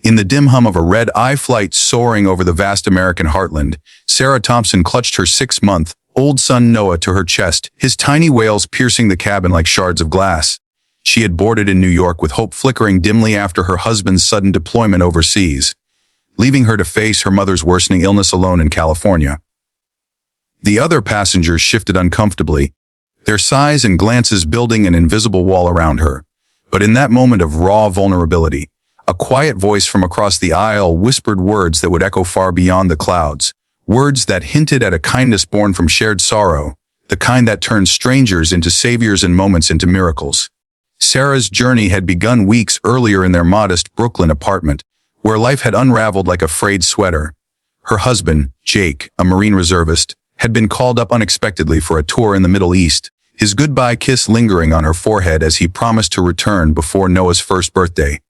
In the dim hum of a red-eye flight soaring over the vast American heartland, Sarah Thompson clutched her 6-month-old son Noah to her chest, his tiny wails piercing the cabin like shards of glass. She had boarded in New York with hope flickering dimly after her husband's sudden deployment overseas, leaving her to face her mother's worsening illness alone in California. The other passengers shifted uncomfortably, their sighs and glances building an invisible wall around her. But in that moment of raw vulnerability, a quiet voice from across the aisle whispered words that would echo far beyond the clouds, words that hinted at a kindness born from shared sorrow, the kind that turns strangers into saviors and moments into miracles. Sarah's journey had begun weeks earlier in their modest Brooklyn apartment, where life had unraveled like a frayed sweater. Her husband, Jake, a Marine reservist, had been called up unexpectedly for a tour in the Middle East, his goodbye kiss lingering on her forehead as he promised to return before Noah's first birthday.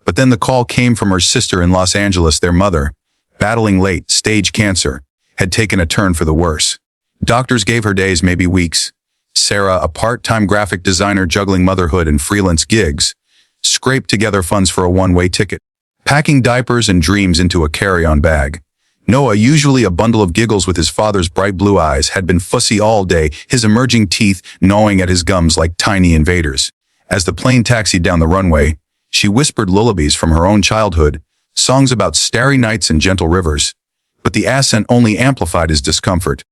But then the call came from her sister in Los Angeles. Their mother, battling late-stage cancer, had taken a turn for the worse. Doctors gave her days, maybe weeks. Sarah, a part-time graphic designer juggling motherhood and freelance gigs, scraped together funds for a one-way ticket, packing diapers and dreams into a carry-on bag. Noah, usually a bundle of giggles with his father's bright blue eyes, had been fussy all day, his emerging teeth gnawing at his gums like tiny invaders. As the plane taxied down the runway, she whispered lullabies from her own childhood, songs about starry nights and gentle rivers. But the ascent only amplified his discomfort,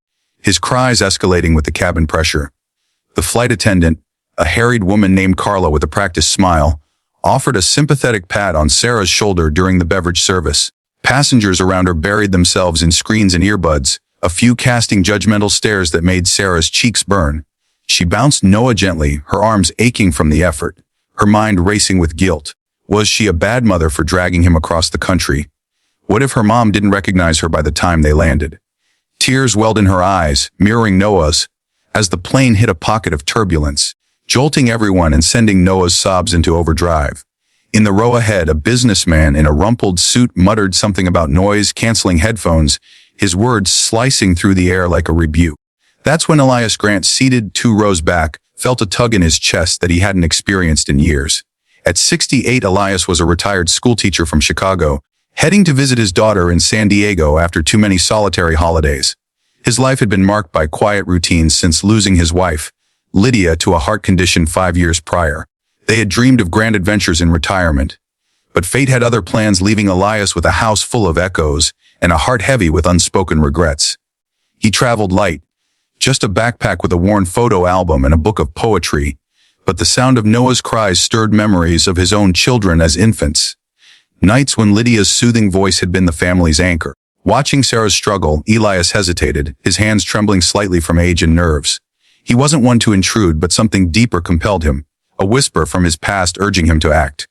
his cries escalating with the cabin pressure. The flight attendant, a harried woman named Carla with a practiced smile, offered a sympathetic pat on Sarah's shoulder during the beverage service. Passengers around her buried themselves in screens and earbuds, a few casting judgmental stares that made Sarah's cheeks burn. She bounced Noah gently, her arms aching from the effort, her mind racing with guilt. Was she a bad mother for dragging him across the country? What if her mom didn't recognize her by the time they landed? Tears welled in her eyes, mirroring Noah's, as the plane hit a pocket of turbulence, jolting everyone and sending Noah's sobs into overdrive. In the row ahead, a businessman in a rumpled suit muttered something about noise-canceling headphones, his words slicing through the air like a rebuke. That's when Elias Grant, seated 2 rows back, felt a tug in his chest that he hadn't experienced in years. At 68, Elias was a retired schoolteacher from Chicago, heading to visit his daughter in San Diego after too many solitary holidays. His life had been marked by quiet routines since losing his wife, Lydia, to a heart condition 5 years prior. They had dreamed of grand adventures in retirement. But fate had other plans, leaving Elias with a house full of echoes and a heart heavy with unspoken regrets. He traveled light, just a backpack with a worn photo album and a book of poetry, but the sound of Noah's cries stirred memories of his own children as infants. Nights when Lydia's soothing voice had been the family's anchor. Watching Sarah's struggle, Elias hesitated, his hands trembling slightly from age and nerves. He wasn't one to intrude, but something deeper compelled him, a whisper from his past urging him to act.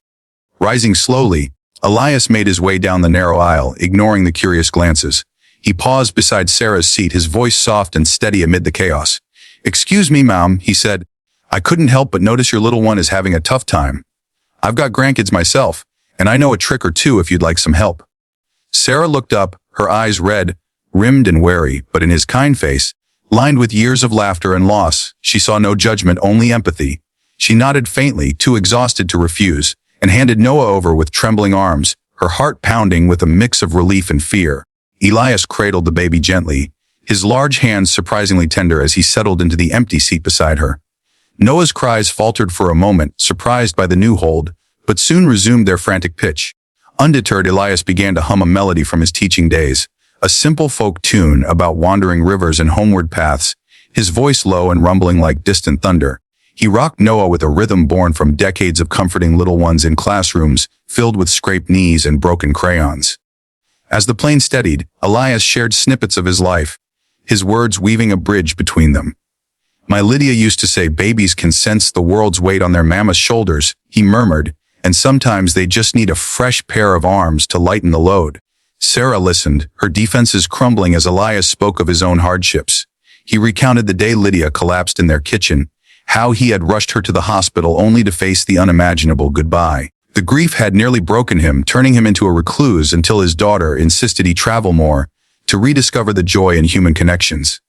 Rising slowly, Elias made his way down the narrow aisle, ignoring the curious glances. He paused beside Sarah's seat, his voice soft and steady amid the chaos. "Excuse me, Mom," he said. "I couldn't help but notice your little one is having a tough time. I've got grandkids myself, and I know a trick or two if you'd like some help." Sarah looked up, her eyes red, rimmed and wary, but in his kind face, lined with years of laughter and loss, she saw no judgment, only empathy. She nodded faintly, too exhausted to refuse, and handed Noah over with trembling arms, her heart pounding with a mix of relief and fear. Elias cradled the baby gently, his large hands surprisingly tender as he settled into the empty seat beside her. Noah's cries faltered for a moment, surprised by the new hold, but soon resumed their frantic pitch. Undeterred, Elias began to hum a melody from his teaching days, a simple folk tune about wandering rivers and homeward paths, his voice low and rumbling like distant thunder. He rocked Noah with a rhythm born from decades of comforting little ones in classrooms filled with scraped knees and broken crayons. As the plane steadied, Elias shared snippets of his life, his words weaving a bridge between them. "My Lydia used to say babies can sense the world's weight on their mama's shoulders," he murmured, "and sometimes they just need a fresh pair of arms to lighten the load." Sarah listened, her defenses crumbling as Elias spoke of his own hardships. He recounted the day Lydia collapsed in their kitchen, how he had rushed her to the hospital only to face the unimaginable goodbye. The grief had nearly broken him, turning him into a recluse until his daughter insisted he travel more to rediscover the joy in human connections.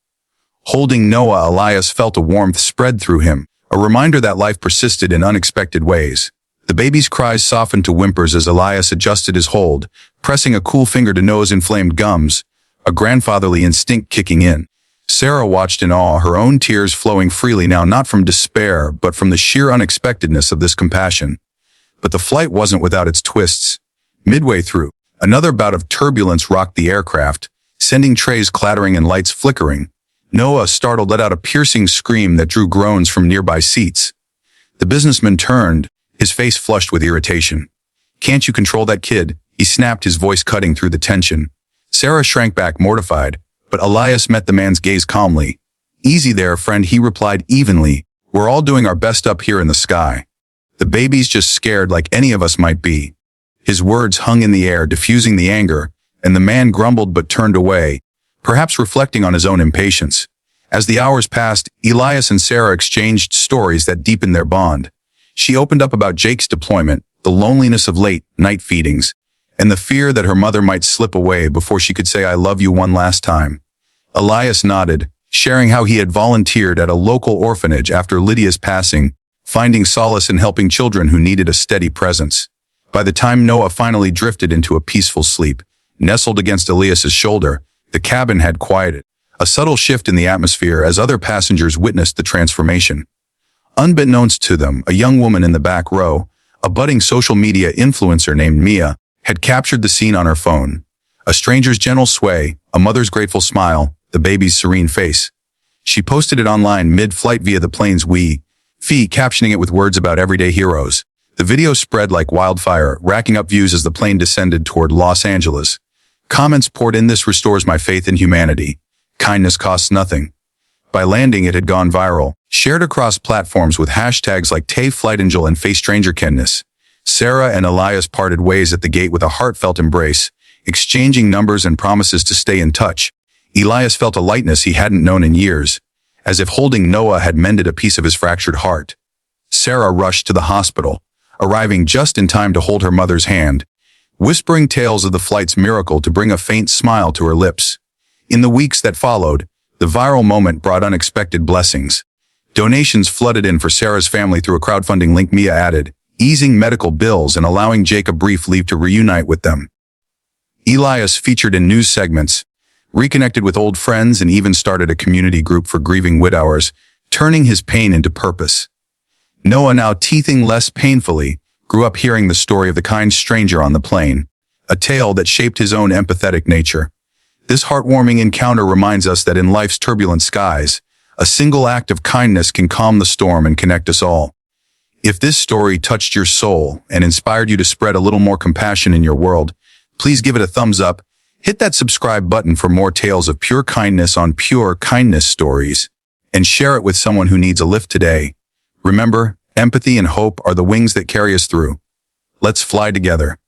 Holding Noah, Elias felt a warmth spread through him, a reminder that life persisted in unexpected ways. The baby's cries softened to whimpers as Elias adjusted his hold, pressing a cool finger to Noah's inflamed gums, a grandfatherly instinct kicking in. Sarah watched in awe, her own tears flowing freely now, not from despair, but from the sheer unexpectedness of this compassion. But the flight wasn't without its twists. Midway through, another bout of turbulence rocked the aircraft, sending trays clattering and lights flickering. Noah, startled, let out a piercing scream that drew groans from nearby seats. The businessman turned, his face flushed with irritation. "Can't you control that kid?" he snapped, his voice cutting through the tension. Sarah shrank back, mortified, but Elias met the man's gaze calmly. "Easy there, friend," he replied evenly. "We're all doing our best up here in the sky. The baby's just scared like any of us might be." His words hung in the air, diffusing the anger, and the man grumbled but turned away, perhaps reflecting on his own impatience. As the hours passed, Elias and Sarah exchanged stories that deepened their bond. She opened up about Jake's deployment, the loneliness of late night feedings, and the fear that her mother might slip away before she could say "I love you" one last time. Elias nodded, sharing how he had volunteered at a local orphanage after Lydia's passing, finding solace in helping children who needed a steady presence. By the time Noah finally drifted into a peaceful sleep, nestled against Elias's shoulder, the cabin had quieted, a subtle shift in the atmosphere as other passengers witnessed the transformation. Unbeknownst to them, a young woman in the back row, a budding social media influencer named Mia, had captured the scene on her phone. A stranger's gentle sway, a mother's grateful smile, the baby's serene face. She posted it online mid-flight via the plane's Wi-Fi, captioning it with words about everyday heroes. The video spread like wildfire, racking up views as the plane descended toward Los Angeles. Comments poured in. "This restores my faith in humanity. Kindness costs nothing." By landing, it had gone viral, shared across platforms with hashtags like #TayFlightAngel and #FaceStrangerKindness. Sarah and Elias parted ways at the gate with a heartfelt embrace, exchanging numbers and promises to stay in touch. Elias felt a lightness he hadn't known in years, as if holding Noah had mended a piece of his fractured heart. Sarah rushed to the hospital, arriving just in time to hold her mother's hand, whispering tales of the flight's miracle to bring a faint smile to her lips. In the weeks that followed, the viral moment brought unexpected blessings. Donations flooded in for Sarah's family through a crowdfunding link, Mia added, easing medical bills and allowing Jake a brief leave to reunite with them. Elias featured in news segments, reconnected with old friends, and even started a community group for grieving widowers, turning his pain into purpose. Noah, now teething less painfully, grew up hearing the story of the kind stranger on the plane, a tale that shaped his own empathetic nature. This heartwarming encounter reminds us that in life's turbulent skies, a single act of kindness can calm the storm and connect us all. If this story touched your soul and inspired you to spread a little more compassion in your world, please give it a thumbs up, hit that subscribe button for more tales of pure kindness on Pure Kindness Stories, and share it with someone who needs a lift today. Remember, empathy and hope are the wings that carry us through. Let's fly together.